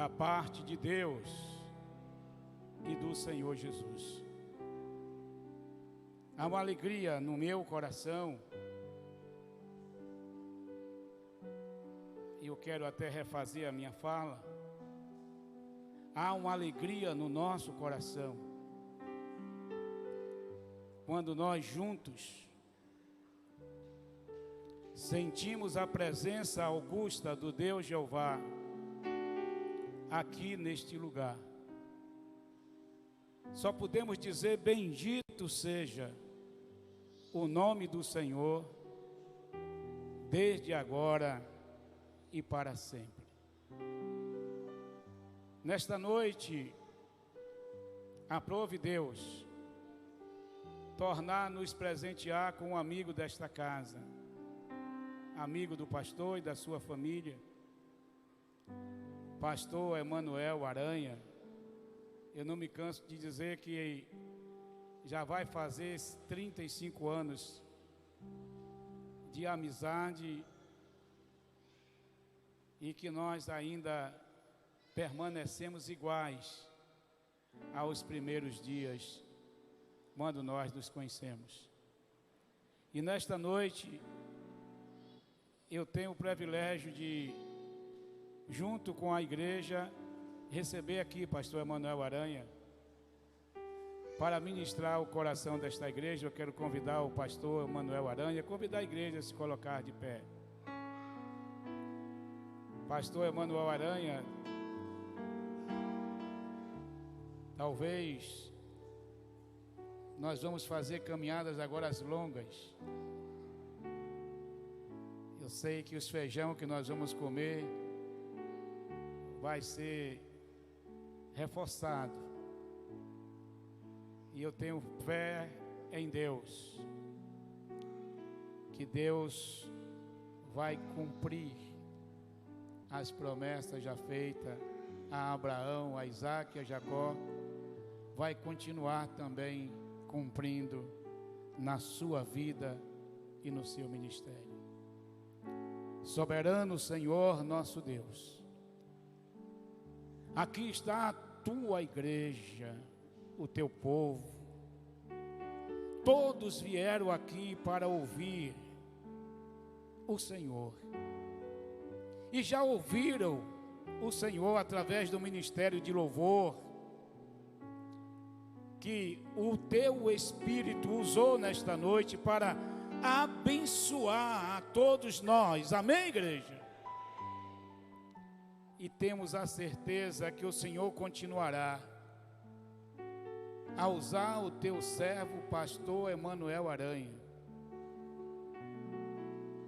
da parte de Deus e do Senhor Jesus. Há uma alegria no meu coração, e eu quero até refazer a minha fala. Há uma alegria no nosso coração quando nós juntos sentimos a presença augusta do Deus Jeová aqui neste lugar. Só podemos dizer: bendito seja o nome do Senhor, desde agora e para sempre. Nesta noite, aprove Deus tornar-nos presentear com um amigo desta casa, amigo do pastor e da sua família, pastor Emanuel Aranha. Eu não me canso de dizer que já vai fazer 35 anos de amizade e que nós ainda permanecemos iguais aos primeiros dias, quando nós nos conhecemos. E nesta noite, eu tenho o privilégio de, junto com a igreja, receber aqui pastor Emanuel Aranha para ministrar o coração desta igreja. Eu quero convidar o pastor Emanuel Aranha, convidar a igreja a se colocar de pé. Pastor Emanuel Aranha, talvez nós vamos fazer caminhadas agora longas. Eu sei que os feijão que nós vamos comer vai ser reforçado. E eu tenho fé em Deus, que Deus vai cumprir as promessas já feitas a Abraão, a Isaac e a Jacó. Vai continuar também cumprindo na sua vida e no seu ministério. Soberano Senhor nosso Deus, aqui está a tua igreja, o teu povo. Todos vieram aqui para ouvir o Senhor, e já ouviram o Senhor através do ministério de louvor que o teu Espírito usou nesta noite para abençoar a todos nós. Amém, igreja? E temos a certeza que o Senhor continuará a usar o teu servo, pastor Emanuel Aranha,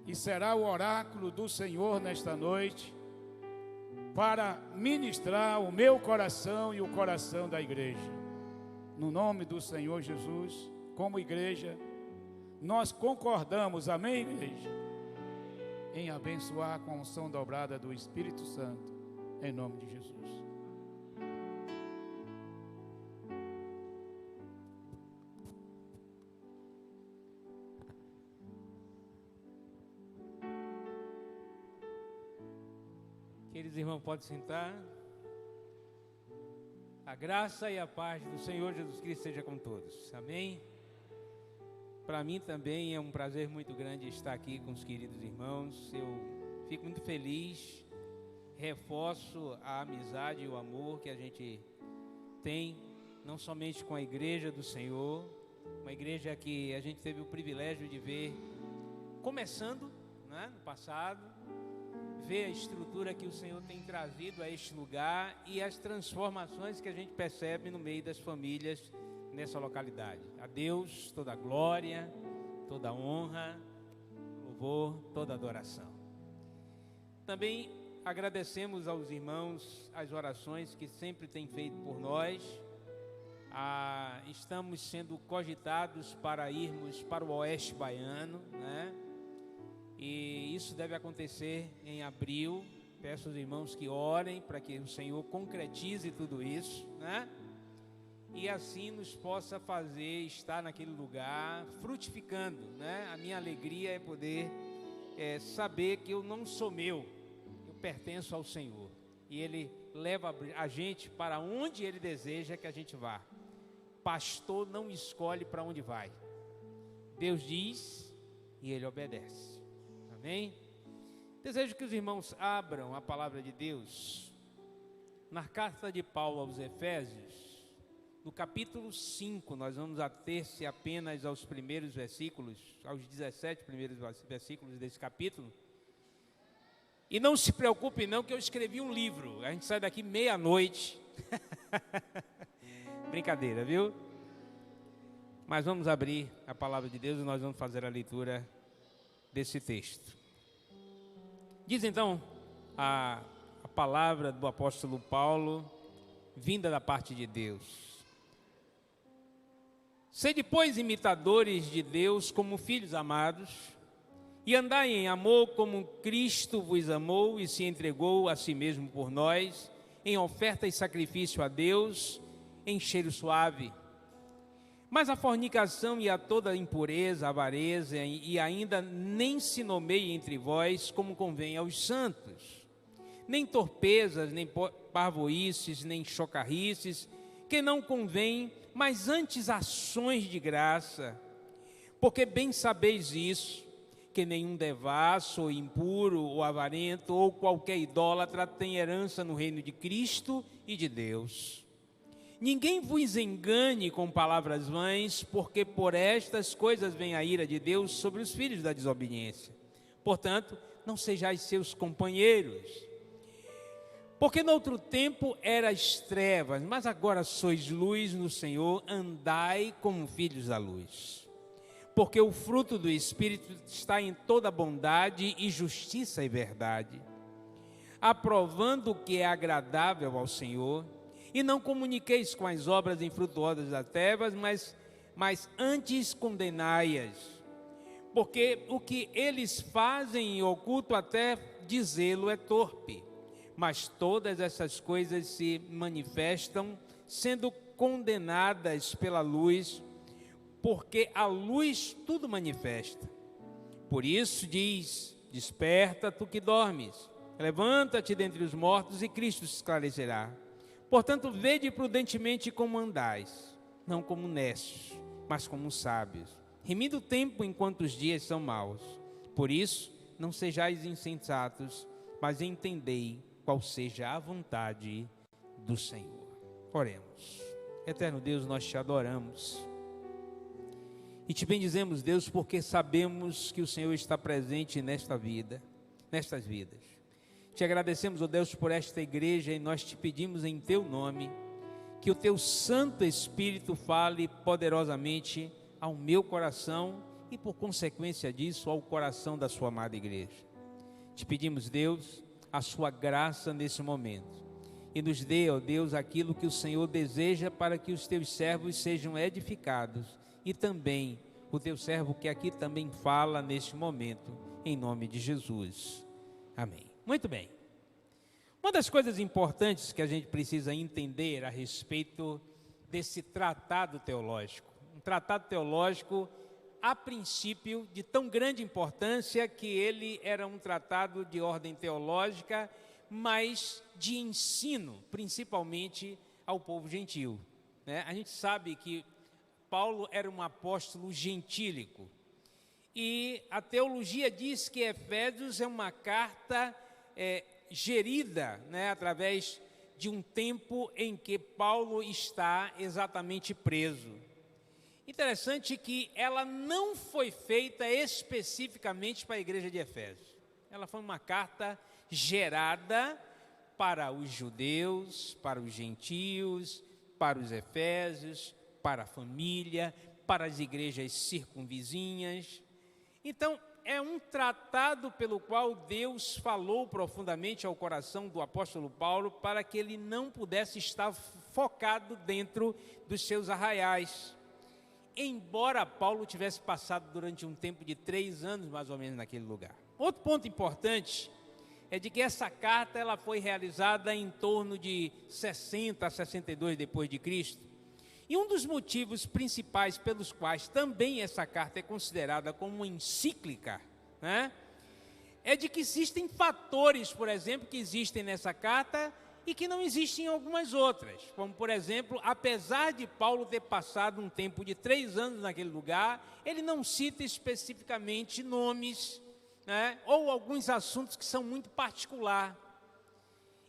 e será o oráculo do Senhor nesta noite para ministrar o meu coração e o coração da igreja. No nome do Senhor Jesus, como igreja, nós concordamos, amém, igreja, em abençoar com a unção dobrada do Espírito Santo, em nome de Jesus. Queridos irmãos, pode sentar. A graça e a paz do Senhor Jesus Cristo seja com todos. Amém? Para mim também é um prazer muito grande estar aqui com os queridos irmãos. Eu fico muito feliz, reforço a amizade e o amor que a gente tem, não somente com a igreja do Senhor, uma igreja que a gente teve o privilégio de ver começando, né, no passado, ver a estrutura que o Senhor tem trazido a este lugar e as transformações que a gente percebe no meio das famílias nessa localidade. A Deus toda a glória, toda a honra, louvor, toda a adoração. Também agradecemos aos irmãos as orações que sempre têm feito por nós. Estamos sendo cogitados para irmos para o Oeste Baiano, né? E isso deve acontecer em abril. Peço aos irmãos que orem para que o Senhor concretize tudo isso, né? E assim nos possa fazer estar naquele lugar frutificando, né? A minha alegria é poder saber que eu não sou meu, eu pertenço ao Senhor. E Ele leva a gente para onde Ele deseja que a gente vá. Pastor não escolhe para onde vai. Deus diz e Ele obedece. Amém? Desejo que os irmãos abram a palavra de Deus na carta de Paulo aos Efésios, no capítulo 5. Nós vamos ater-se apenas aos primeiros versículos, aos 17 primeiros versículos desse capítulo. E não se preocupe não, que eu escrevi um livro. A gente sai daqui meia-noite. Brincadeira, viu? Mas vamos abrir a palavra de Deus e nós vamos fazer a leitura desse texto. Diz então a palavra do apóstolo Paulo, vinda da parte de Deus. Sede, pois, imitadores de Deus como filhos amados, e andai em amor como Cristo vos amou e se entregou a si mesmo por nós, em oferta e sacrifício a Deus, em cheiro suave. Mas a fornicação e a toda impureza, avareza, e ainda nem se nomeie entre vós como convém aos santos, nem torpezas, nem parvoices, nem chocarrices, que não convém, mas antes ações de graça, porque bem sabeis isso, que nenhum devasso, ou impuro, ou avarento, ou qualquer idólatra tem herança no reino de Cristo e de Deus. Ninguém vos engane com palavras vãs, porque por estas coisas vem a ira de Deus sobre os filhos da desobediência. Portanto, não sejais seus companheiros. Porque no outro tempo erais trevas, mas agora sois luz no Senhor, andai como filhos da luz. Porque o fruto do Espírito está em toda bondade e justiça e verdade, aprovando o que é agradável ao Senhor, e não comuniqueis com as obras infrutuosas das trevas, mas antes condenai-as. Porque o que eles fazem em oculto até dizê-lo é torpe, mas todas essas coisas se manifestam, sendo condenadas pela luz, porque a luz tudo manifesta. Por isso diz: desperta, tu que dormes, levanta-te dentre os mortos e Cristo se esclarecerá. Portanto, vede prudentemente como andais, não como necios, mas como sábios, remindo o tempo enquanto os dias são maus. Por isso, não sejais insensatos, mas entendei qual seja a vontade do Senhor. Oremos. Eterno Deus, nós te adoramos e te bendizemos, Deus, porque sabemos que o Senhor está presente nestas vidas. Te agradecemos, ó Deus, por esta igreja, e nós te pedimos em teu nome que o teu Santo Espírito fale poderosamente ao meu coração e, por consequência disso, ao coração da sua amada igreja. Te pedimos, Deus, a sua graça nesse momento, e nos dê, ó Deus, aquilo que o Senhor deseja para que os teus servos sejam edificados, e também o teu servo que aqui também fala neste momento, em nome de Jesus. Amém. Muito bem. Uma das coisas importantes que a gente precisa entender a respeito desse tratado teológico, um tratado teológico, a princípio, de tão grande importância que ele era um tratado de ordem teológica, mas de ensino, principalmente ao povo gentil, né? A gente sabe que Paulo era um apóstolo gentílico, e a teologia diz que Efésios é uma carta gerida, né, através de um tempo em que Paulo está exatamente preso. Interessante que ela não foi feita especificamente para a igreja de Efésios. Ela foi uma carta gerada para os judeus, para os gentios, para os efésios, para a família, para as igrejas circunvizinhas. Então, é um tratado pelo qual Deus falou profundamente ao coração do apóstolo Paulo, para que ele não pudesse estar focado dentro dos seus arraiais. Embora Paulo tivesse passado durante um tempo de 3 anos, mais ou menos, naquele lugar. Outro ponto importante é de que essa carta ela foi realizada em torno de 60 a 62 depois de Cristo. E um dos motivos principais pelos quais também essa carta é considerada como uma encíclica, né, é de que existem fatores, por exemplo, que existem nessa carta e que não existem algumas outras, como por exemplo, apesar de Paulo ter passado um tempo de 3 anos naquele lugar, ele não cita especificamente nomes, né, ou alguns assuntos que são muito particulares.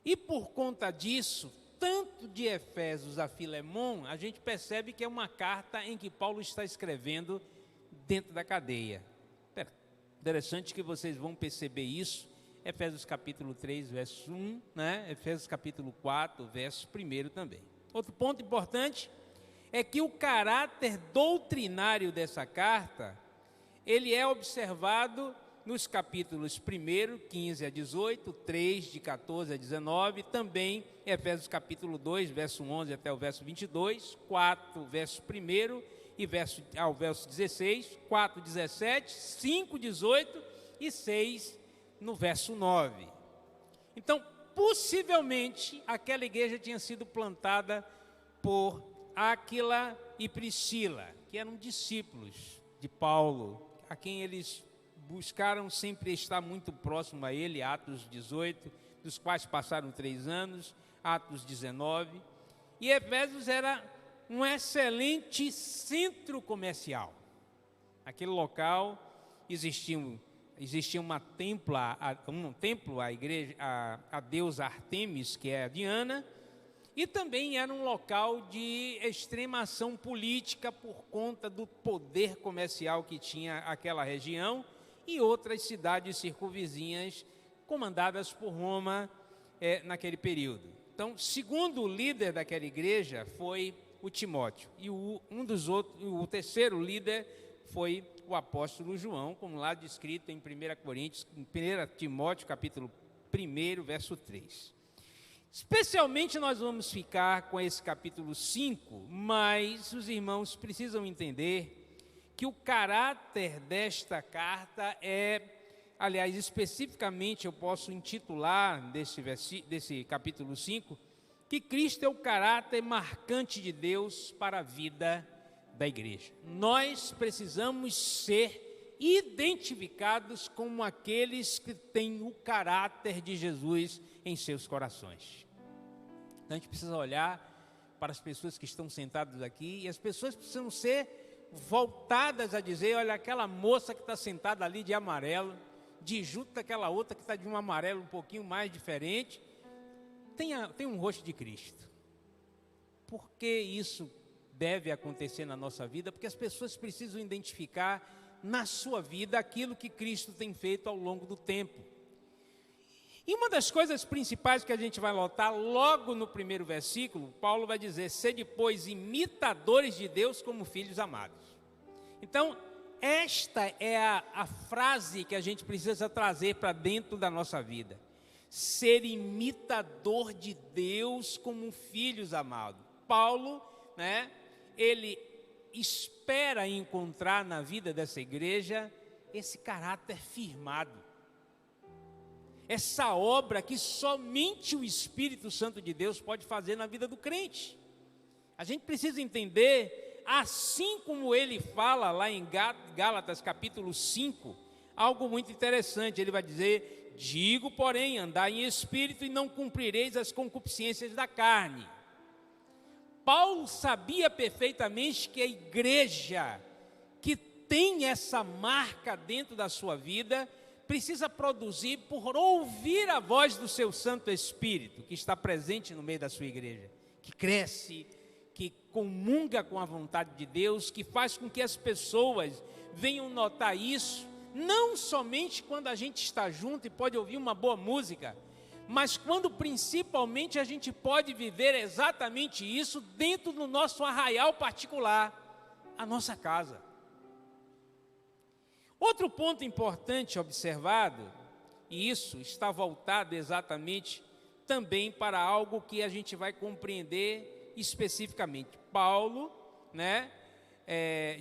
E por conta disso, tanto de Efésios a Filemon, a gente percebe que é uma carta em que Paulo está escrevendo dentro da cadeia. Interessante que vocês vão perceber isso, Efésios capítulo 3, verso 1, né? Efésios capítulo 4, verso 1 também. Outro ponto importante é que o caráter doutrinário dessa carta, ele é observado nos capítulos 1, 15 a 18, 3, de 14 a 19, também Efésios capítulo 2, verso 11 até o verso 22, 4, verso 1 e ao verso 16, 4, 17, 5, 18 e 6, no verso 9. Então, possivelmente, aquela igreja tinha sido plantada por Áquila e Priscila, que eram discípulos de Paulo, a quem eles buscaram sempre estar muito próximo a ele, Atos 18, dos quais passaram 3 anos, Atos 19, e Efésios era um excelente centro comercial. Naquele local existia um templo à igreja, a deusa Artemis, que é a Diana, e também era um local de extrema ação política por conta do poder comercial que tinha aquela região e outras cidades circunvizinhas comandadas por Roma naquele período. Então, segundo o líder daquela igreja foi o Timóteo, e o terceiro líder foi o apóstolo João, como lá descrito em 1 Timóteo, capítulo 1, verso 3. Especialmente nós vamos ficar com esse capítulo 5, mas os irmãos precisam entender que o caráter desta carta aliás, especificamente eu posso intitular desse capítulo 5, que Cristo é o caráter marcante de Deus para a vida da igreja. Nós precisamos ser identificados como aqueles que têm o caráter de Jesus em seus corações. Então, a gente precisa olhar para as pessoas que estão sentadas aqui, e as pessoas precisam ser voltadas a dizer: olha, aquela moça que está sentada ali de amarelo, de junto daquela outra que está de um amarelo um pouquinho mais diferente, tem um rosto de Cristo. Por que isso deve acontecer na nossa vida? Porque as pessoas precisam identificar na sua vida aquilo que Cristo tem feito ao longo do tempo. E uma das coisas principais que a gente vai notar logo no primeiro versículo, Paulo vai dizer: sede, pois, imitadores de Deus como filhos amados. Então, esta é a frase que a gente precisa trazer para dentro da nossa vida. Ser imitador de Deus como filhos amados. Paulo, ele espera encontrar na vida dessa igreja esse caráter firmado. Essa obra que somente o Espírito Santo de Deus pode fazer na vida do crente. A gente precisa entender, assim como ele fala lá em Gálatas capítulo 5, algo muito interessante. Ele vai dizer: digo, porém, andai em espírito e não cumprireis as concupiscências da carne. Paulo sabia perfeitamente que a igreja que tem essa marca dentro da sua vida precisa produzir por ouvir a voz do seu Santo Espírito, que está presente no meio da sua igreja, que cresce, que comunga com a vontade de Deus, que faz com que as pessoas venham notar isso, não somente quando a gente está junto e pode ouvir uma boa música, mas quando principalmente a gente pode viver exatamente isso dentro do nosso arraial particular, a nossa casa. Outro ponto importante observado, e isso está voltado exatamente também para algo que a gente vai compreender especificamente. Paulo,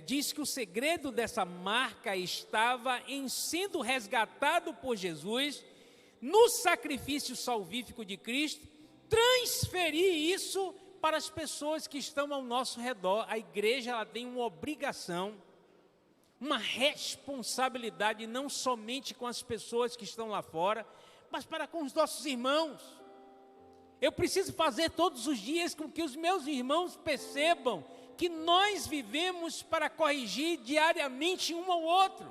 diz que o segredo dessa marca estava em sendo resgatado por Jesus no sacrifício salvífico de Cristo, transferir isso para as pessoas que estão ao nosso redor. A igreja, ela tem uma obrigação, uma responsabilidade, não somente com as pessoas que estão lá fora, mas para com os nossos irmãos. Eu preciso fazer todos os dias com que os meus irmãos percebam que nós vivemos para corrigir diariamente um ao outro,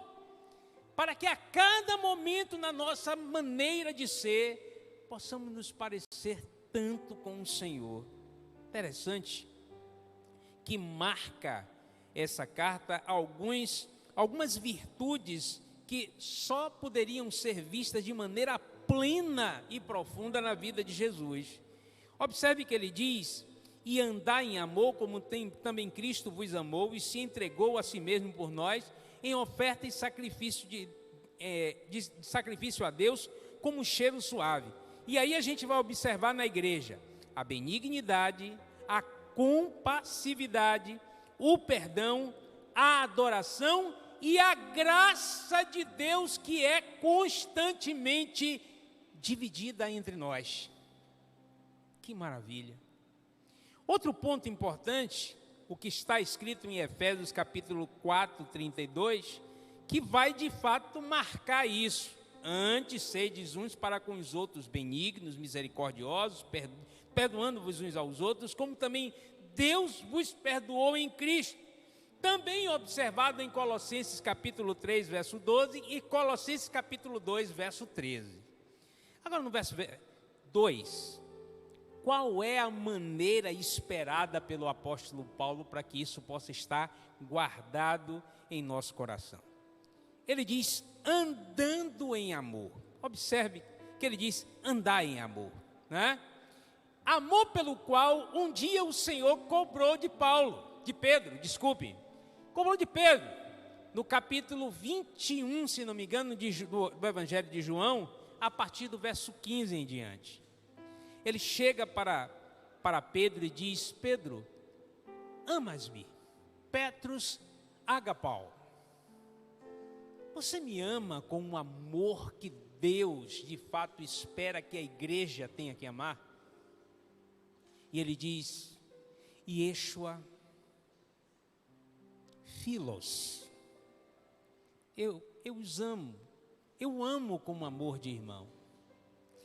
para que a cada momento na nossa maneira de ser, possamos nos parecer tanto com o Senhor. Interessante que marca essa carta algumas virtudes que só poderiam ser vistas de maneira plena e profunda na vida de Jesus. Observe que ele diz: e andar em amor, como também Cristo vos amou e se entregou a si mesmo por nós, em oferta e sacrifício de sacrifício a Deus, como cheiro suave. E aí a gente vai observar na igreja a benignidade, a compassividade, o perdão, a adoração e a graça de Deus, que é constantemente dividida entre nós. Que maravilha! Outro ponto importante, o que está escrito em Efésios capítulo 4, 32, que vai de fato marcar isso. Antes, sedes uns para com os outros benignos, misericordiosos, perdoando-vos uns aos outros, como também Deus vos perdoou em Cristo. Também observado em Colossenses capítulo 3, verso 12 e Colossenses capítulo 2, verso 13. Agora no verso 2, qual é a maneira esperada pelo apóstolo Paulo para que isso possa estar guardado em nosso coração? Ele diz, andando em amor. Observe que ele diz, andar em amor, né? Amor pelo qual um dia o Senhor cobrou de Pedro, cobrou de Pedro, no capítulo 21, se não me engano, do Evangelho de João, a partir do verso 15 em diante. Ele chega para Pedro e diz, Pedro, amas-me? Petrus agapau. Você me ama com um amor que Deus, de fato, espera que a igreja tenha que amar? E ele diz, Yeshua Philos, eu os amo, eu amo com amor de irmão.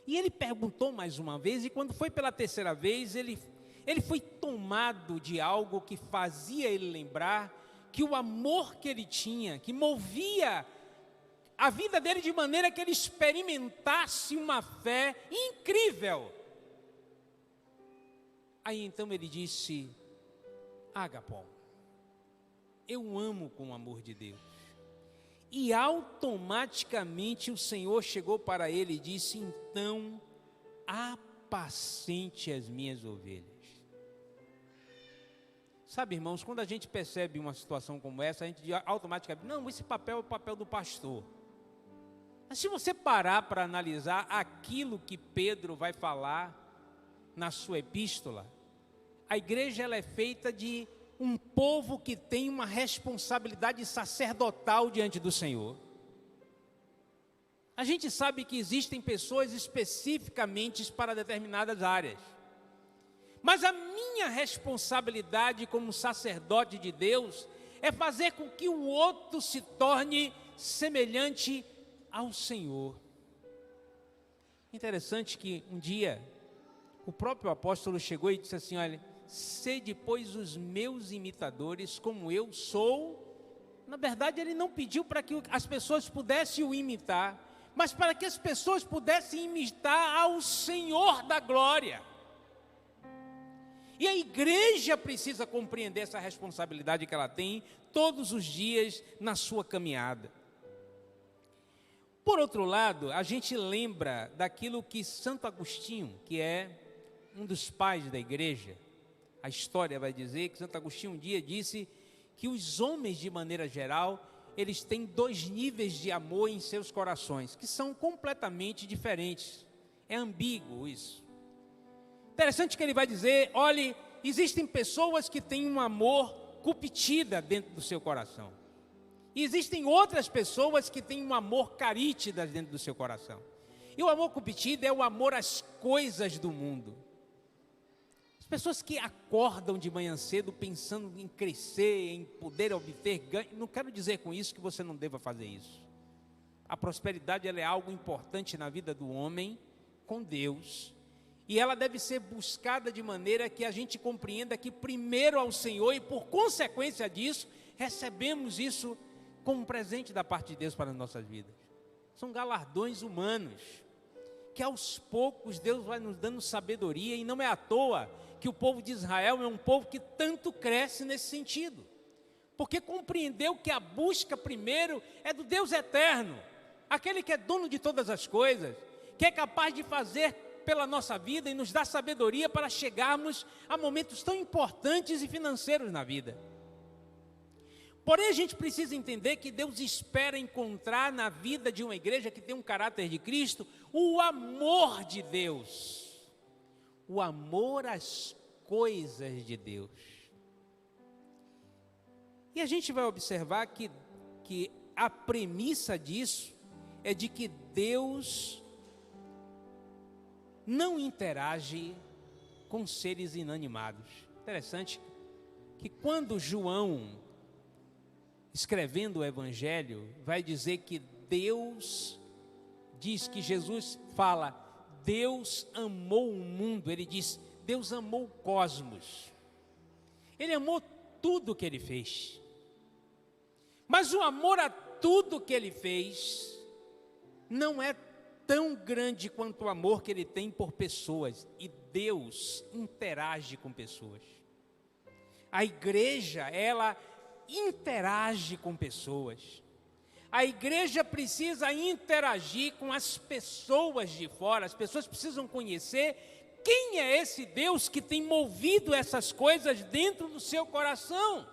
E ele perguntou mais uma vez, e quando foi pela terceira vez, ele foi tomado de algo que fazia ele lembrar que o amor que ele tinha, que movia a vida dele de maneira que ele experimentasse uma fé incrível. Aí então ele disse, Agapó, eu amo com o amor de Deus. E automaticamente o Senhor chegou para ele e disse, então, apacente as minhas ovelhas. Sabe, irmãos, quando a gente percebe uma situação como essa, a gente automaticamente, não, esse papel é o papel do pastor. Mas se você parar para analisar aquilo que Pedro vai falar na sua epístola, a igreja ela é feita de um povo que tem uma responsabilidade sacerdotal diante do Senhor. A gente sabe que existem pessoas especificamente para determinadas áreas. Mas a minha responsabilidade como sacerdote de Deus é fazer com que o outro se torne semelhante ao Senhor. Interessante que um dia o próprio apóstolo chegou e disse assim, olha, sede pois os meus imitadores como eu sou. Na verdade ele não pediu para que as pessoas pudessem o imitar, mas para que as pessoas pudessem imitar ao Senhor da glória. E a igreja precisa compreender essa responsabilidade que ela tem todos os dias na sua caminhada. Por outro lado, a gente lembra daquilo que Santo Agostinho, que é um dos pais da igreja, a história vai dizer que Santo Agostinho um dia disse que os homens, de maneira geral, eles têm dois níveis de amor em seus corações, que são completamente diferentes. É ambíguo isso. Interessante que ele vai dizer, olhe, existem pessoas que têm um amor cuptida dentro do seu coração. E existem outras pessoas que têm um amor carítidas dentro do seu coração. E o amor cuptida é o amor às coisas do mundo. As pessoas que acordam de manhã cedo pensando em crescer, em poder obter ganho, não quero dizer com isso que você não deva fazer isso. A prosperidade ela é algo importante na vida do homem com Deus. E ela deve ser buscada de maneira que a gente compreenda que primeiro ao Senhor e por consequência disso, recebemos isso como um presente da parte de Deus para as nossas vidas. São galardões humanos, que aos poucos Deus vai nos dando sabedoria, e não é à toa que o povo de Israel é um povo que tanto cresce nesse sentido, porque compreendeu que a busca primeiro é do Deus eterno, aquele que é dono de todas as coisas, que é capaz de fazer pela nossa vida e nos dar sabedoria para chegarmos a momentos tão importantes e financeiros na vida. Porém, a gente precisa entender que Deus espera encontrar na vida de uma igreja que tem um caráter de Cristo, o amor de Deus, o amor às coisas de Deus. E a gente vai observar que a premissa disso é de que Deus não interage com seres inanimados. Interessante que quando João, escrevendo o Evangelho, vai dizer que Deus, diz que Jesus fala, Deus amou o mundo, ele diz, Deus amou o cosmos, ele amou tudo que ele fez, mas o amor a tudo que ele fez, não é tão grande quanto o amor que ele tem por pessoas, e Deus interage com pessoas, a igreja, ela interage com pessoas. A igreja precisa interagir com as pessoas de fora. As pessoas precisam conhecer quem é esse Deus que tem movido essas coisas dentro do seu coração.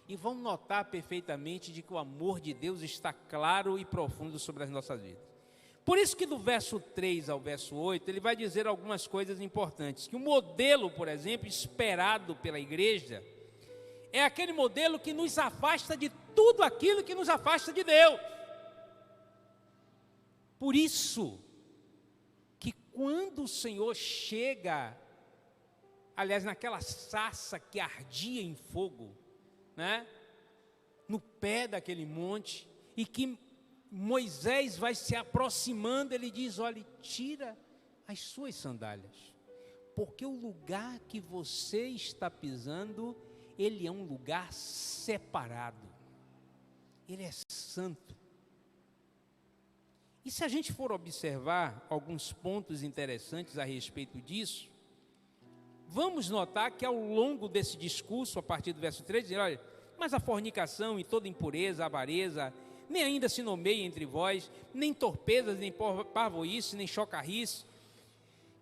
E vão notar perfeitamente de que o amor de Deus está claro e profundo sobre as nossas vidas. Por isso que do verso 3 ao verso 8, ele vai dizer algumas coisas importantes. Que o modelo, por exemplo, esperado pela igreja, é aquele modelo que nos afasta de tudo aquilo que nos afasta de Deus. Por isso, que quando o Senhor chega, aliás, naquela sarça que ardia em fogo, né, no pé daquele monte, e que Moisés vai se aproximando, ele diz, olha, tira as suas sandálias, porque o lugar que você está pisando, ele é um lugar separado, ele é santo. E se a gente for observar alguns pontos interessantes a respeito disso, vamos notar que ao longo desse discurso, a partir do verso 3, diz, olha, mas a fornicação e toda impureza, avareza, nem ainda se nomeia entre vós, nem torpezas, nem parvoíce, nem chocarrice,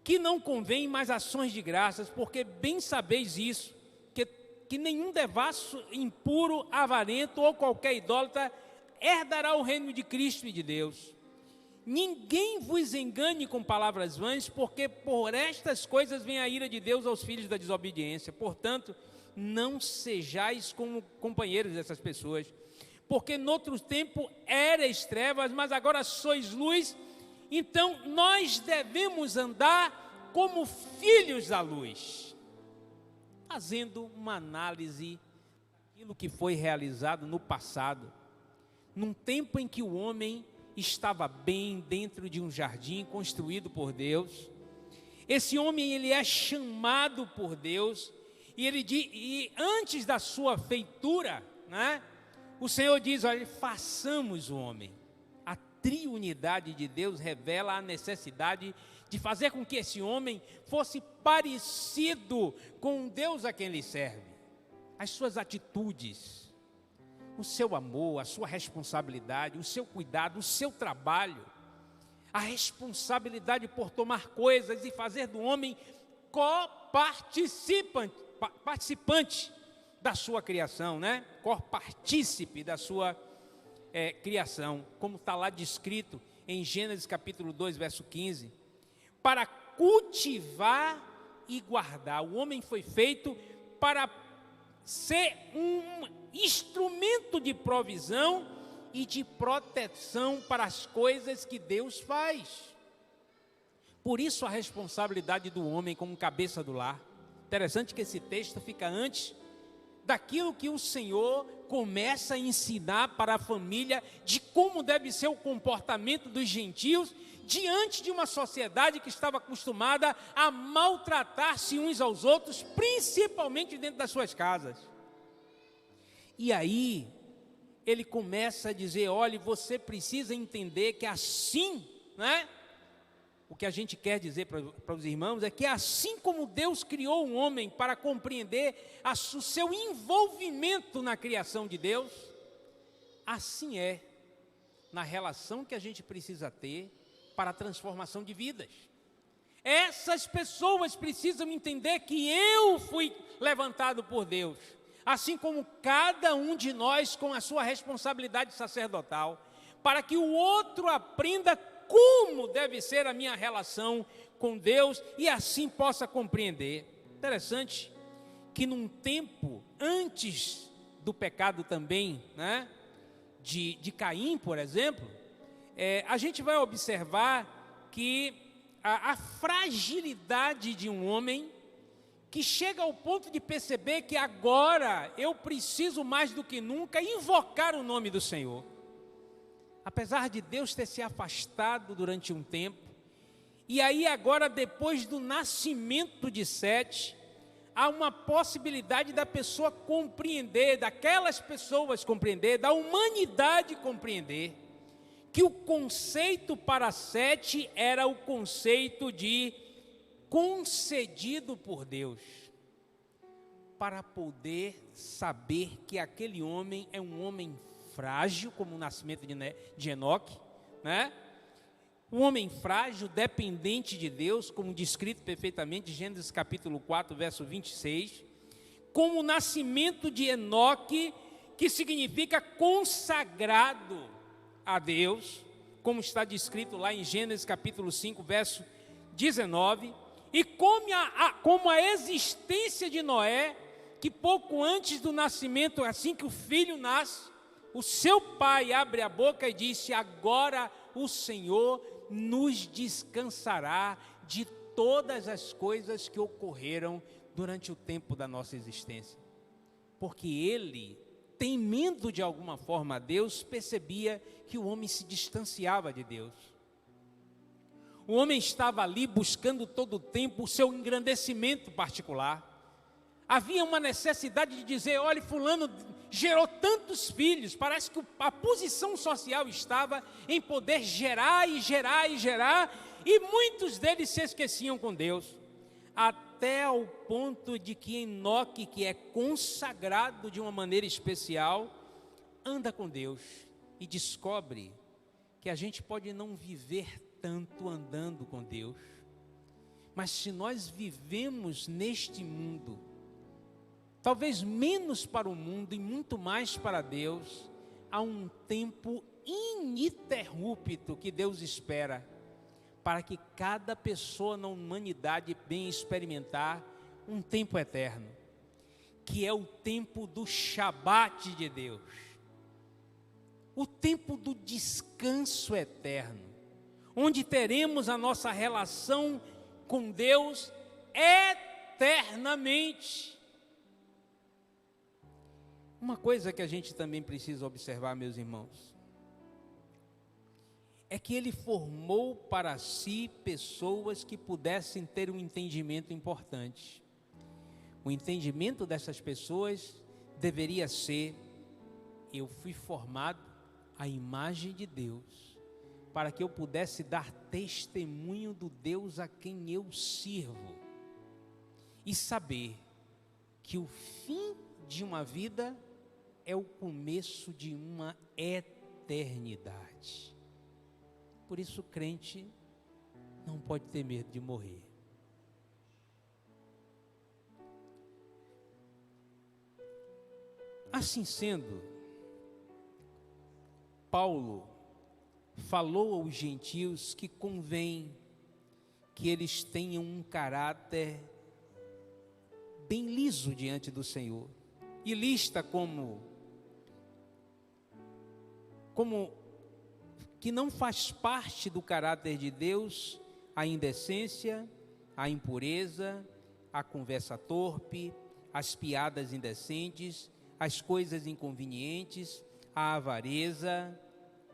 que não convém mais ações de graças, porque bem sabeis isso, que nenhum devasso, impuro, avarento ou qualquer idólatra herdará o reino de Cristo e de Deus. Ninguém vos engane com palavras vãs, porque por estas coisas vem a ira de Deus aos filhos da desobediência. Portanto, não sejais como companheiros dessas pessoas, porque noutro tempo erais trevas, mas agora sois luz. Então nós devemos andar como filhos da luz, fazendo uma análise daquilo que foi realizado no passado, num tempo em que o homem estava bem dentro de um jardim construído por Deus. Esse homem, ele é chamado por Deus, e antes da sua feitura, né, o Senhor diz, olha, façamos o homem. A triunidade de Deus revela a necessidade de fazer com que esse homem fosse parecido com o Deus a quem ele serve. As suas atitudes, o seu amor, a sua responsabilidade, o seu cuidado, o seu trabalho, a responsabilidade por tomar coisas e fazer do homem participante da sua criação, né? Partícipe da sua criação, como está lá descrito em Gênesis capítulo 2, verso 15, para cultivar e guardar. O homem foi feito para ser um instrumento de provisão e de proteção para as coisas que Deus faz. Por isso a responsabilidade do homem como cabeça do lar. Interessante que esse texto fica antes daquilo que o Senhor começa a ensinar para a família de como deve ser o comportamento dos gentios diante de uma sociedade que estava acostumada a maltratar-se uns aos outros, principalmente dentro das suas casas. E aí, ele começa a dizer, olha, você precisa entender que assim, né? O que a gente quer dizer para os irmãos é que assim como Deus criou um homem para compreender o seu envolvimento na criação de Deus, assim é na relação que a gente precisa ter para a transformação de vidas. Essas pessoas precisam entender que eu fui levantado por Deus, assim como cada um de nós com a sua responsabilidade sacerdotal, para que o outro aprenda como deve ser a minha relação com Deus e assim possa compreender. Interessante que num tempo antes do pecado também, né, de Caim, por exemplo, a gente vai observar que a fragilidade de um homem que chega ao ponto de perceber que agora eu preciso mais do que nunca invocar o nome do Senhor. Apesar de Deus ter se afastado durante um tempo, e aí agora depois do nascimento de Sete, há uma possibilidade da pessoa compreender, daquelas pessoas compreender, da humanidade compreender, que o conceito para Sete era o conceito de concedido por Deus, para poder saber que aquele homem é um homem frágil, como o nascimento de Enoque, né? Um homem frágil, dependente de Deus, como descrito perfeitamente em Gênesis capítulo 4, verso 26, como o nascimento de Enoque, que significa consagrado a Deus, como está descrito lá em Gênesis capítulo 5, verso 19, e como a existência de Noé, que pouco antes do nascimento, assim que o filho nasce, o seu pai abre a boca e disse, agora o Senhor nos descansará de todas as coisas que ocorreram durante o tempo da nossa existência. Porque ele, temendo de alguma forma a Deus, percebia que o homem se distanciava de Deus. O homem estava ali buscando todo o tempo o seu engrandecimento particular. Havia uma necessidade de dizer, olha, fulano gerou tantos filhos, parece que a posição social estava em poder gerar e gerar e gerar, e muitos deles se esqueciam com Deus, até ao ponto de que Enoque, que é consagrado de uma maneira especial, anda com Deus e descobre que a gente pode não viver tanto andando com Deus, mas se nós vivemos neste mundo, talvez menos para o mundo e muito mais para Deus, há um tempo ininterrupto que Deus espera para que cada pessoa na humanidade venha experimentar um tempo eterno, que é o tempo do Shabat de Deus, o tempo do descanso eterno, onde teremos a nossa relação com Deus eternamente. Uma coisa que a gente também precisa observar, meus irmãos, é que ele formou para si pessoas que pudessem ter um entendimento importante. O entendimento dessas pessoas deveria ser, eu fui formado à imagem de Deus, para que eu pudesse dar testemunho do Deus a quem eu sirvo, e saber que o fim de uma vida é o começo de uma eternidade. Por isso o crente não pode ter medo de morrer. Assim sendo, Paulo falou aos gentios que convém que eles tenham um caráter bem liso diante do Senhor, e lista como que não faz parte do caráter de Deus a indecência, a impureza, a conversa torpe, as piadas indecentes, as coisas inconvenientes, a avareza,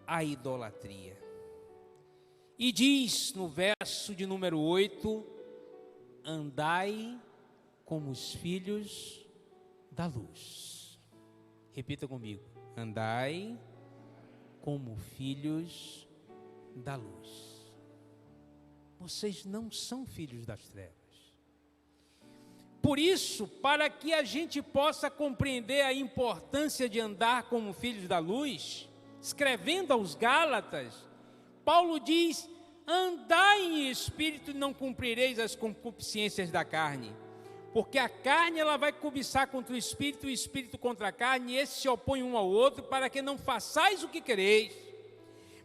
a idolatria. E diz no verso de número 8: andai como os filhos da luz. Repita comigo: andai como filhos da luz. Vocês não são filhos das trevas. Por isso, para que a gente possa compreender a importância de andar como filhos da luz, escrevendo aos Gálatas, Paulo diz: andai em espírito e não cumprireis as concupiscências da carne. Porque a carne ela vai cobiçar contra o espírito contra a carne, e esses se opõem um ao outro, para que não façais o que quereis.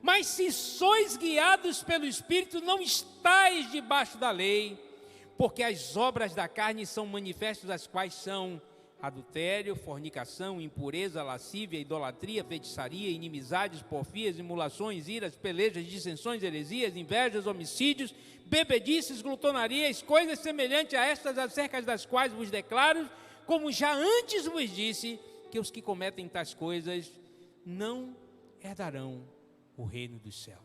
Mas se sois guiados pelo Espírito, não estáis debaixo da lei. Porque as obras da carne são manifestas, as quais são adultério, fornicação, impureza, lascívia, idolatria, feitiçaria, inimizades, porfias, emulações, iras, pelejas, dissensões, heresias, invejas, homicídios, bebedices, glutonarias, coisas semelhantes a estas, acerca das quais vos declaro, como já antes vos disse, que os que cometem tais coisas não herdarão o reino dos céus.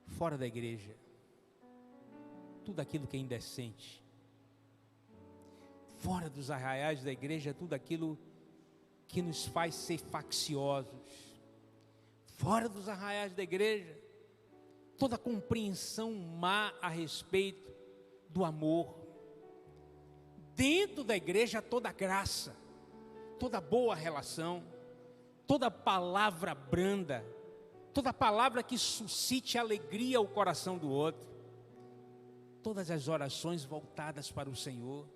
Fora da igreja, tudo aquilo que é indecente. Fora dos arraiais da igreja, tudo aquilo que nos faz ser facciosos. Fora dos arraiais da igreja, toda compreensão má a respeito do amor. Dentro da igreja, toda graça, toda boa relação, toda palavra branda, toda palavra que suscite alegria ao coração do outro, todas as orações voltadas para o Senhor,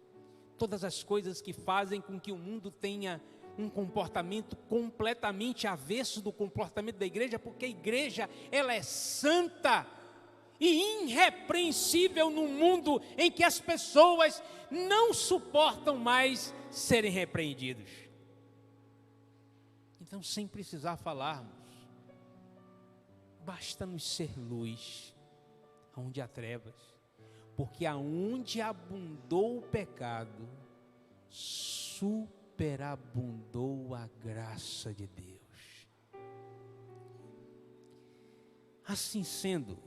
todas as coisas que fazem com que o mundo tenha um comportamento completamente avesso do comportamento da igreja, porque a igreja ela é santa e irrepreensível num mundo em que as pessoas não suportam mais serem repreendidos. Então, sem precisar falarmos, basta-nos ser luz onde há trevas, porque aonde abundou o pecado, superabundou a graça de Deus. Assim sendo,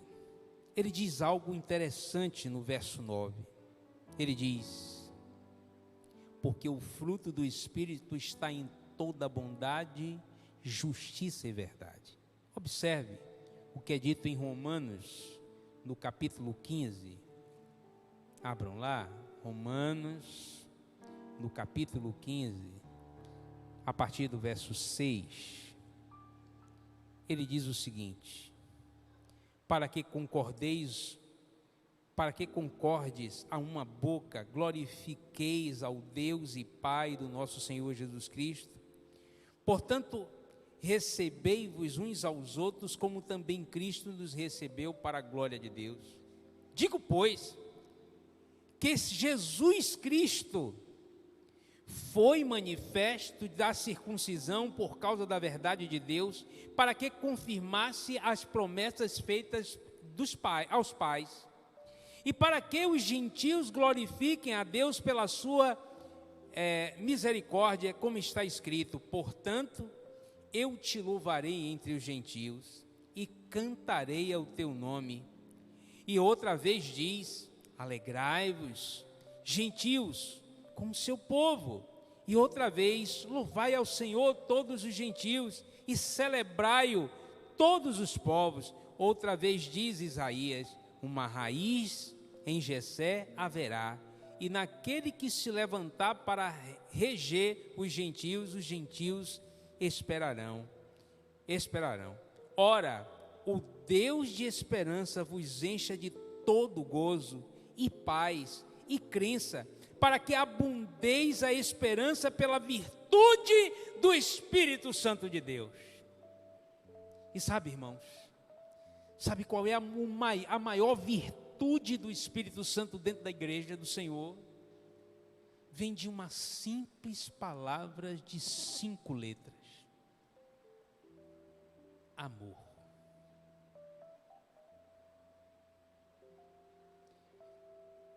ele diz algo interessante no verso 9. Ele diz: porque o fruto do Espírito está em toda bondade, justiça e verdade. Observe o que é dito em Romanos, no capítulo 15. Abram lá, Romanos, no capítulo 15, a partir do verso 6. Ele diz o seguinte: para que concordes a uma boca, glorifiqueis ao Deus e Pai do nosso Senhor Jesus Cristo. Portanto, recebei-vos uns aos outros, como também Cristo nos recebeu para a glória de Deus. Digo, pois, que Jesus Cristo foi manifesto da circuncisão por causa da verdade de Deus, para que confirmasse as promessas feitas aos pais, e para que os gentios glorifiquem a Deus pela sua misericórdia, como está escrito: portanto, eu te louvarei entre os gentios e cantarei ao teu nome. E outra vez diz: alegrai-vos, gentios, com o seu povo. E outra vez, louvai ao Senhor todos os gentios e celebrai-o todos os povos. Outra vez diz Isaías: uma raiz em Jessé haverá, e naquele que se levantar para reger os gentios esperarão. Ora, o Deus de esperança vos encha de todo gozo e paz e crença, para que abundeis a esperança pela virtude do Espírito Santo de Deus. E sabe, irmãos, sabe qual é a maior virtude do Espírito Santo dentro da igreja do Senhor? Vem de uma simples palavra de 5 letras: amor.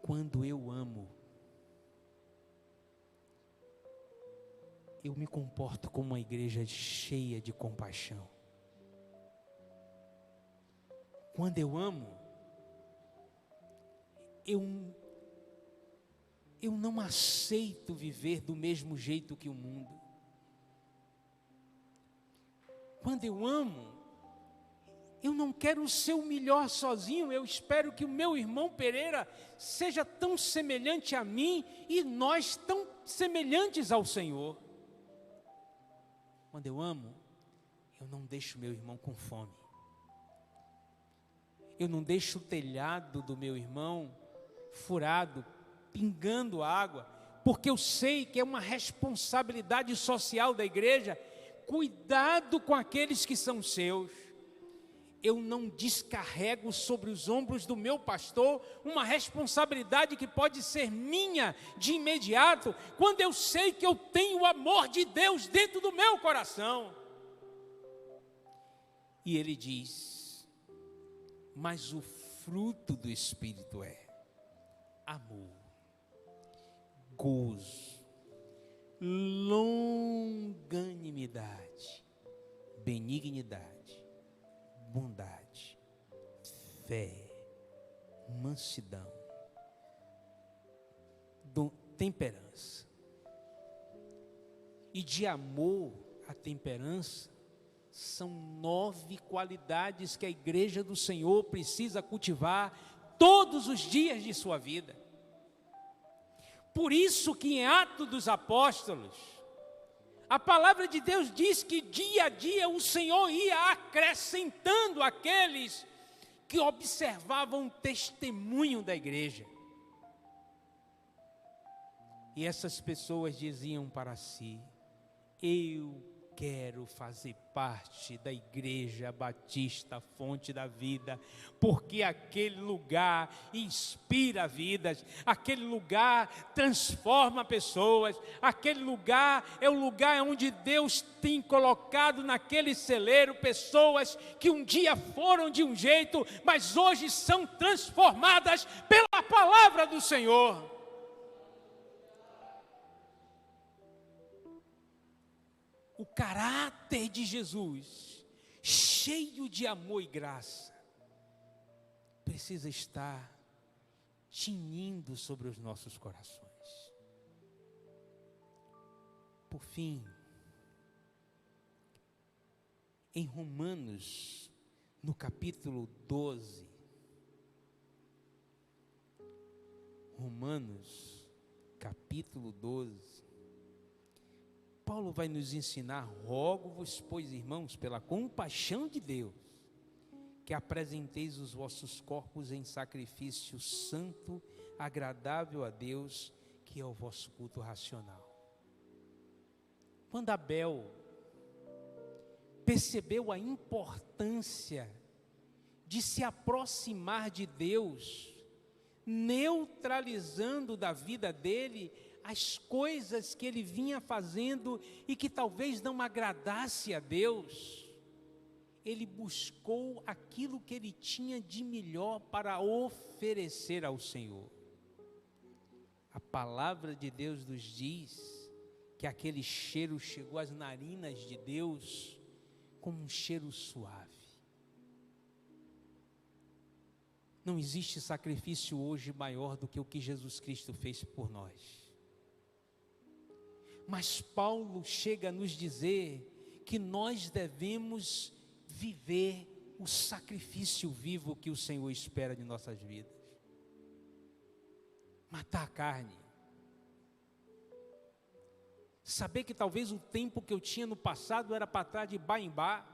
Quando eu amo, eu me comporto como uma igreja cheia de compaixão. Quando eu amo, eu não aceito viver do mesmo jeito que o mundo. Quando eu amo, eu não quero ser o melhor sozinho, eu espero que o meu irmão Pereira seja tão semelhante a mim e nós tão semelhantes ao Senhor. Quando eu amo, eu não deixo meu irmão com fome. Eu não deixo o telhado do meu irmão furado, pingando água, porque eu sei que é uma responsabilidade social da igreja, cuidado com aqueles que são seus. Eu não descarrego sobre os ombros do meu pastor uma responsabilidade que pode ser minha de imediato, quando eu sei que eu tenho o amor de Deus dentro do meu coração. E ele diz, mas o fruto do Espírito é amor, gozo, longanimidade, benignidade, bondade, fé, mansidão, temperança. E de amor a temperança são 9 qualidades que a igreja do Senhor precisa cultivar todos os dias de sua vida. Por isso que em Atos dos Apóstolos, a palavra de Deus diz que dia a dia o Senhor ia acrescentando aqueles que observavam o testemunho da igreja. E essas pessoas diziam para si, eu quero fazer parte da Igreja Batista Fonte da Vida, porque aquele lugar inspira vidas, aquele lugar transforma pessoas, aquele lugar é o lugar onde Deus tem colocado naquele celeiro pessoas que um dia foram de um jeito, mas hoje são transformadas pela palavra do Senhor. O caráter de Jesus, cheio de amor e graça, precisa estar tinindo sobre os nossos corações. Por fim, em Romanos, no capítulo 12, Romanos, capítulo 12, Paulo vai nos ensinar, rogo-vos, pois, irmãos, pela compaixão de Deus, que apresenteis os vossos corpos em sacrifício santo, agradável a Deus, que é o vosso culto racional. Quando Abel percebeu a importância de se aproximar de Deus, neutralizando da vida dele as coisas que ele vinha fazendo e que talvez não agradasse a Deus, ele buscou aquilo que ele tinha de melhor para oferecer ao Senhor. A palavra de Deus nos diz que aquele cheiro chegou às narinas de Deus como um cheiro suave. Não existe sacrifício hoje maior do que o que Jesus Cristo fez por nós. Mas Paulo chega a nos dizer que nós devemos viver o sacrifício vivo que o Senhor espera de nossas vidas. Matar a carne. Saber que talvez o tempo que eu tinha no passado era para trás de bar em bar.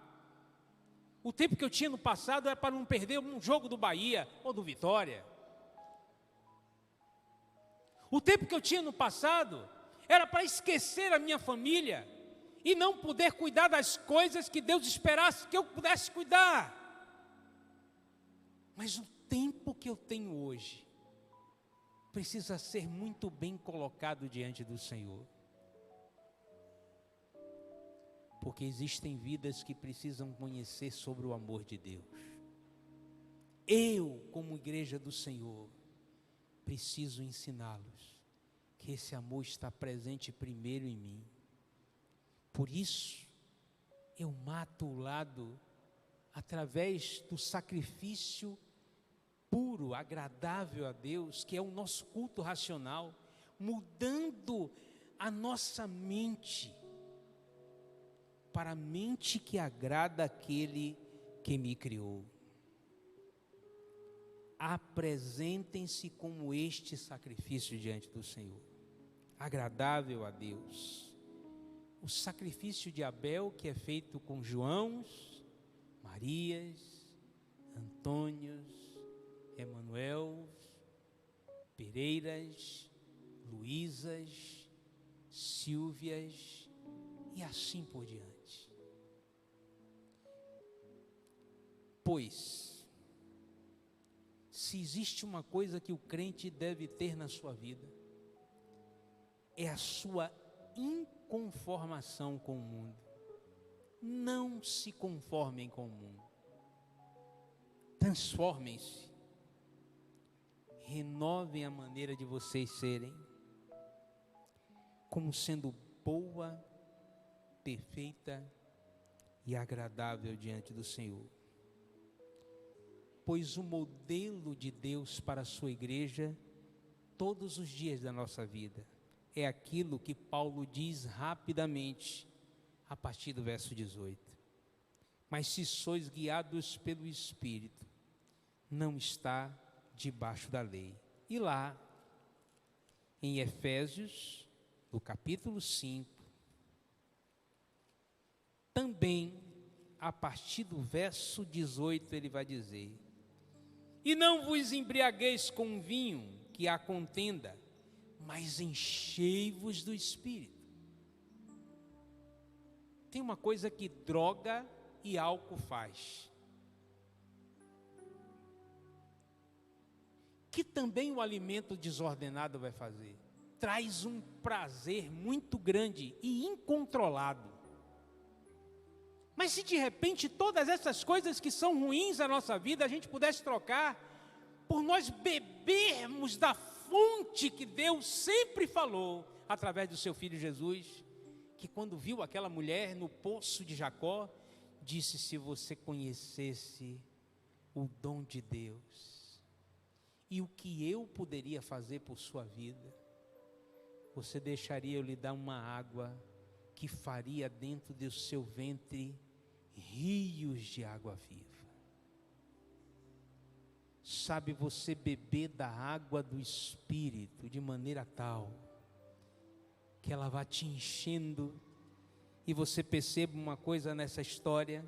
O tempo que eu tinha no passado era para não perder um jogo do Bahia ou do Vitória. O tempo que eu tinha no passado era para esquecer a minha família e não poder cuidar das coisas que Deus esperasse que eu pudesse cuidar. Mas o tempo que eu tenho hoje precisa ser muito bem colocado diante do Senhor. Porque existem vidas que precisam conhecer sobre o amor de Deus. Eu, como igreja do Senhor, preciso ensiná-los que esse amor está presente primeiro em mim Por isso, eu mato o lado através do sacrifício puro, agradável a Deus, que é o nosso culto racional, mudando a nossa mente para a mente que agrada aquele que me criou. Apresentem-se como este sacrifício diante do Senhor, agradável a Deus. O sacrifício de Abel, que é feito com Joãos, Marias, Antônios, Emanuel, Pereiras, Luísas, Silvias e assim por diante. Pois, se existe uma coisa que o crente deve ter na sua vida, é a sua inconformação com o mundo. Não se conformem com o mundo. Transformem-se. Renovem a maneira de vocês serem, como sendo boa, perfeita e agradável diante do Senhor. Pois o modelo de Deus para a sua igreja, todos os dias da nossa vida, é aquilo que Paulo diz rapidamente, a partir do verso 18. Mas se sois guiados pelo Espírito, não está debaixo da lei. E lá, em Efésios, no capítulo 5, também, a partir do verso 18, ele vai dizer: e não vos embriagueis com vinho, que há contenda, mas enchei-vos do Espírito. Tem uma coisa que droga e álcool faz, que também o alimento desordenado vai fazer. Traz um prazer muito grande e incontrolado. Mas se de repente todas essas coisas que são ruins na nossa vida, a gente pudesse trocar por nós bebermos da fonte que Deus sempre falou, através do seu Filho Jesus, que quando viu aquela mulher no poço de Jacó, disse: se você conhecesse o dom de Deus, e o que eu poderia fazer por sua vida, você deixaria eu lhe dar uma água que faria dentro do seu ventre rios de água viva. Sabe, você beber da água do Espírito de maneira tal que ela vai te enchendo. E você percebe uma coisa nessa história,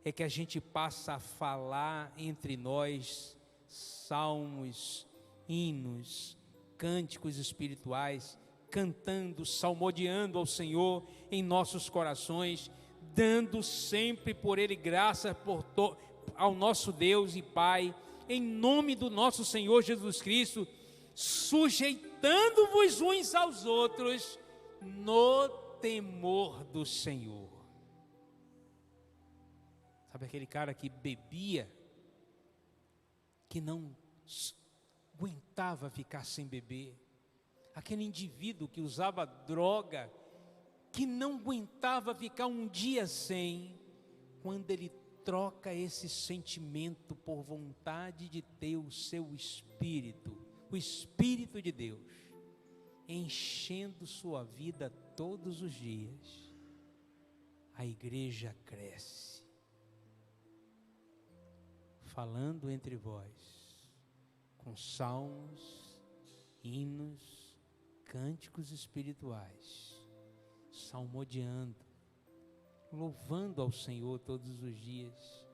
é que a gente passa a falar entre nós salmos, hinos, cânticos espirituais, cantando, salmodiando ao Senhor em nossos corações, dando sempre por Ele graça ao nosso Deus e Pai, em nome do nosso Senhor Jesus Cristo, sujeitando-vos uns aos outros no temor do Senhor. Sabe aquele cara que bebia, que não aguentava ficar sem beber? Aquele indivíduo que usava droga, que não aguentava ficar um dia sem, quando ele troca esse sentimento por vontade de ter o seu Espírito, o Espírito de Deus, enchendo sua vida todos os dias, a igreja cresce, falando entre vós, com salmos, hinos, cânticos espirituais, salmodiando, louvando ao Senhor todos os dias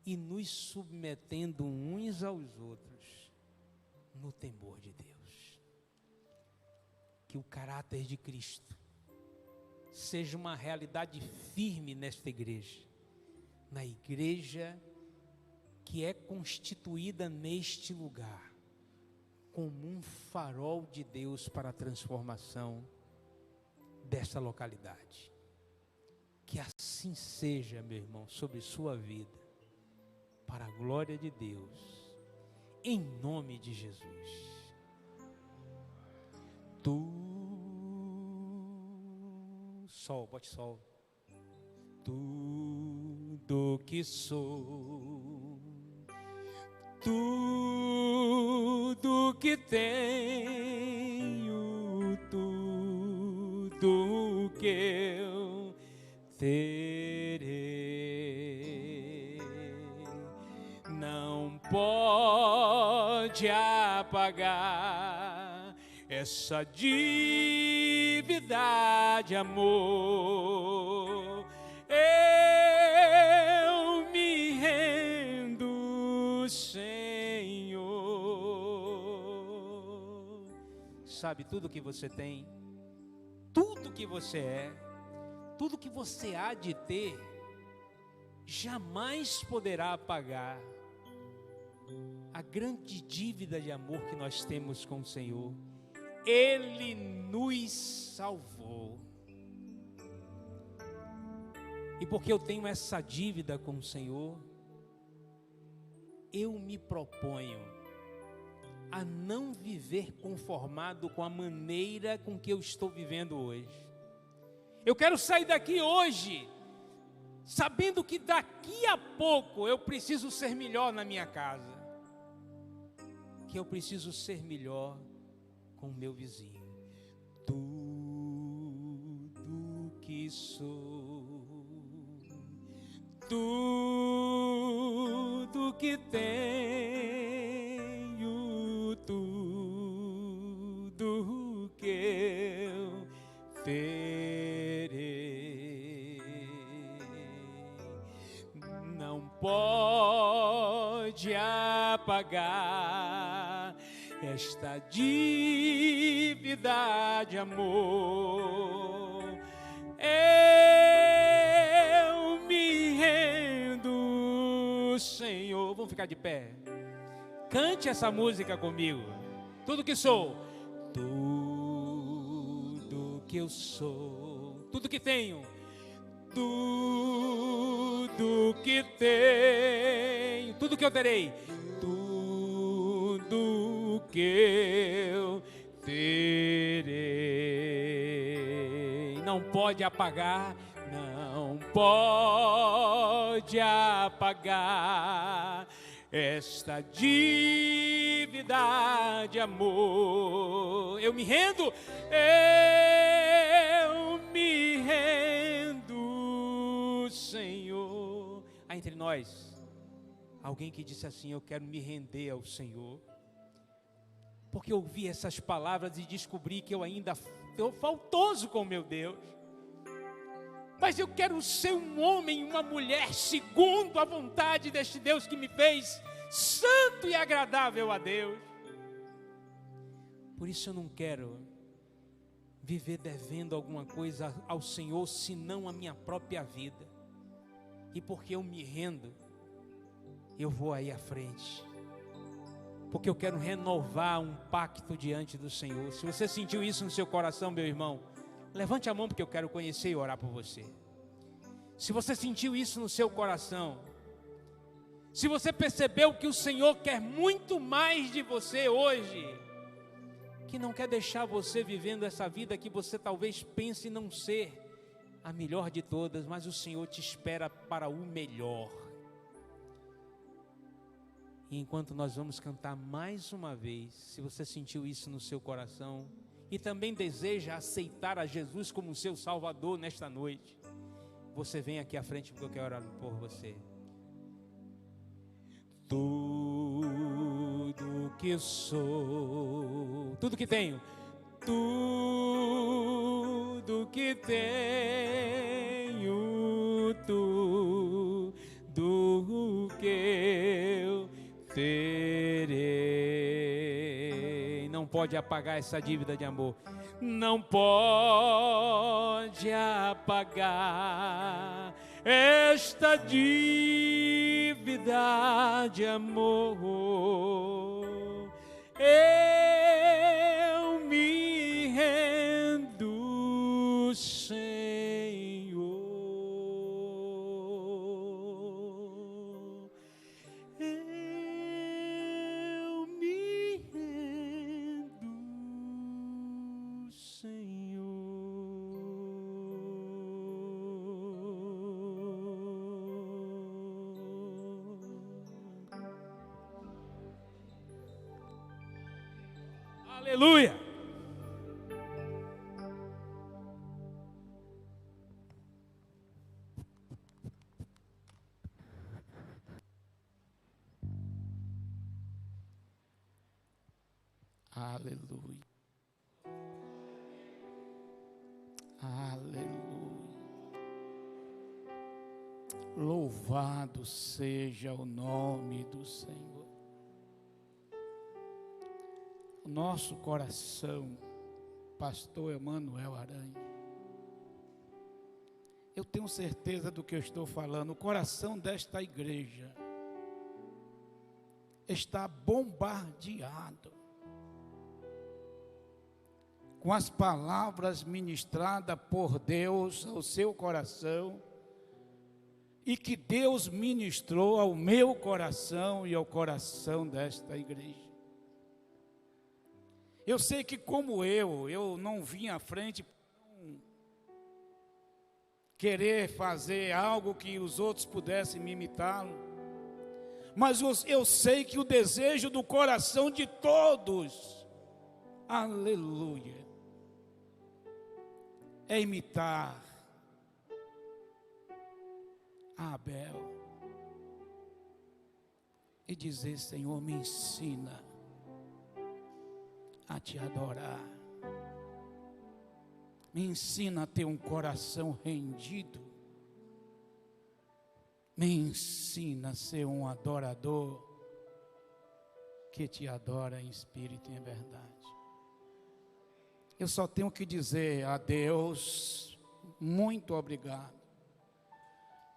e nos submetendo uns aos outros no temor de Deus. Que o caráter de Cristo seja uma realidade firme nesta igreja, na igreja que é constituída neste lugar, como um farol de Deus para a transformação desta localidade. Que assim seja, meu irmão, sobre sua vida, para a glória de Deus, em nome de Jesus. Tu sol, bote sol. Tudo que sou, tudo que tenho, tudo que eu terei, não pode apagar essa dívida de amor. Eu me rendo, Senhor. Sabe, tudo que você tem, tudo que você é, tudo que você há de ter, jamais poderá apagar a grande dívida de amor que nós temos com o Senhor. Ele nos salvou. E porque eu tenho essa dívida com o Senhor, eu me proponho a não viver conformado com a maneira com que eu estou vivendo hoje. Eu quero sair daqui hoje, sabendo que daqui a pouco eu preciso ser melhor na minha casa, que eu preciso ser melhor com o meu vizinho. Tudo que sou, tudo que tenho, tudo que eu terei, não pode apagar esta dívida de amor. Eu me rendo, Senhor. Vamos ficar de pé. Cante essa música comigo. Tudo que sou, tudo que eu sou, tudo que tenho, tudo que tenho, tudo que eu terei, tudo que eu terei, não pode apagar, não pode apagar esta dívida de amor. Eu me rendo, Senhor. Há entre nós alguém que disse assim: eu quero me render ao Senhor, porque eu ouvi essas palavras e descobri que eu ainda estou faltoso com meu Deus. Mas eu quero ser um homem e uma mulher segundo a vontade deste Deus que me fez santo e agradável a Deus. Por isso eu não quero viver devendo alguma coisa ao Senhor, senão a minha própria vida. E porque eu me rendo, eu vou aí à frente, porque eu quero renovar um pacto diante do Senhor. Se você sentiu isso no seu coração, meu irmão, levante a mão, porque eu quero conhecer e orar por você. Se você sentiu isso no seu coração, se você percebeu que o Senhor quer muito mais de você hoje, que não quer deixar você vivendo essa vida que você talvez pense não ser a melhor de todas, mas o Senhor te espera para o melhor. E enquanto nós vamos cantar mais uma vez, se você sentiu isso no seu coração e também deseja aceitar a Jesus como seu Salvador nesta noite, você vem aqui à frente, porque eu quero orar por você. Tudo que sou, tudo que tenho, tudo que tenho, tudo que eu terei, não pode apagar essa dívida de amor, não pode apagar esta dívida de amor. Eu me rendo, Senhor. Eu me rendo, Senhor. Aleluia! Aleluia. Aleluia. Louvado seja o nome do Senhor. O nosso coração, pastor Emanuel Aranha, eu tenho certeza do que eu estou falando. O coração desta igreja está bombardeado com as palavras ministradas por Deus ao seu coração e que Deus ministrou ao meu coração e ao coração desta igreja. Eu sei que como eu não vim à frente para querer fazer algo que os outros pudessem me imitá-lo, mas eu sei que o desejo do coração de todos, aleluia, é imitar a Abel e dizer: Senhor, me ensina a te adorar, me ensina a ter um coração rendido, me ensina a ser um adorador que te adora em espírito e em verdade. Eu só tenho que dizer a Deus, muito obrigado,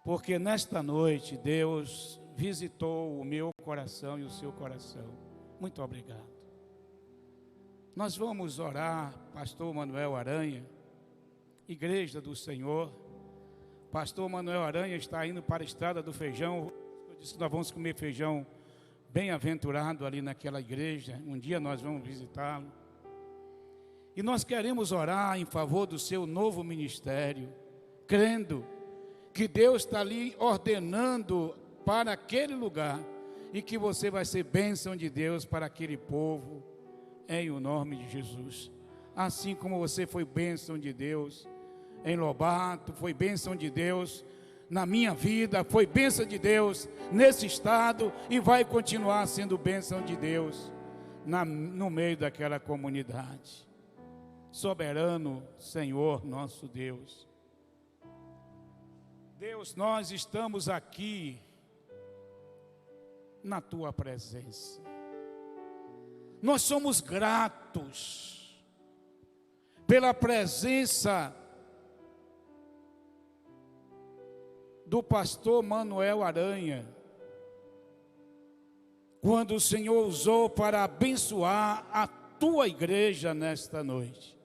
porque nesta noite Deus visitou o meu coração e o seu coração. Muito obrigado. Nós vamos orar, pastor Manuel Aranha, Igreja do Senhor. Pastor Manuel Aranha está indo para a estrada do feijão. Eu disse que nós vamos comer feijão bem-aventurado ali naquela igreja. Um dia nós vamos visitá-lo. E nós queremos orar em favor do seu novo ministério, crendo que Deus está ali ordenando para aquele lugar e que você vai ser bênção de Deus para aquele povo, em o nome de Jesus. Assim como você foi bênção de Deus em Lobato, foi bênção de Deus na minha vida, foi bênção de Deus nesse estado e vai continuar sendo bênção de Deus no meio daquela comunidade. Soberano Senhor nosso Deus, Deus, nós estamos aqui na tua presença. Nós somos gratos pela presença do pastor Manuel Aranha, quando o Senhor usou para abençoar a tua igreja nesta noite.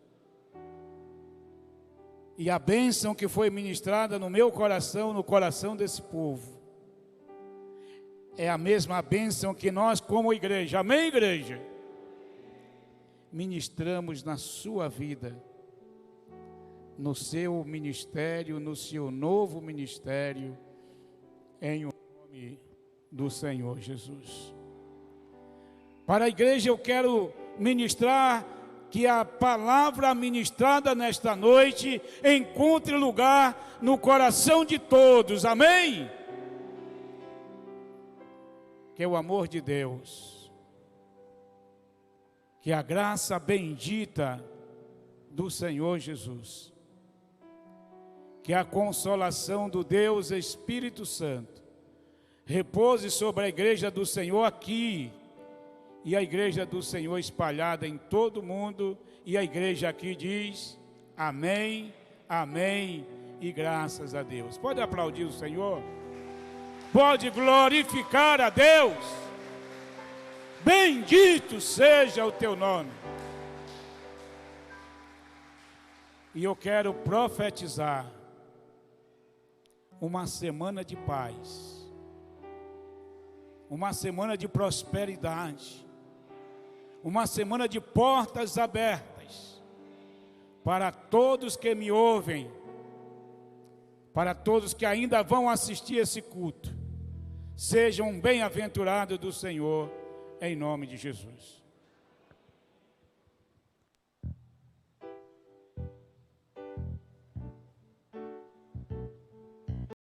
E a bênção que foi ministrada no meu coração, no coração desse povo, é a mesma bênção que nós como igreja, amém, igreja? Ministramos na sua vida, no seu ministério, no seu novo ministério, em nome do Senhor Jesus. Para a igreja eu quero ministrar que a palavra ministrada nesta noite encontre lugar no coração de todos, amém? Que o amor de Deus, que a graça bendita do Senhor Jesus, que a consolação do Deus Espírito Santo repouse sobre a igreja do Senhor aqui, e a igreja do Senhor espalhada em todo o mundo, e a igreja aqui diz, amém, amém, e graças a Deus. Pode aplaudir o Senhor? Pode glorificar a Deus? Bendito seja o teu nome. E eu quero profetizar uma semana de paz, uma semana de prosperidade, uma semana de portas abertas para todos que me ouvem, para todos que ainda vão assistir esse culto. Sejam bem-aventurados do Senhor, em nome de Jesus.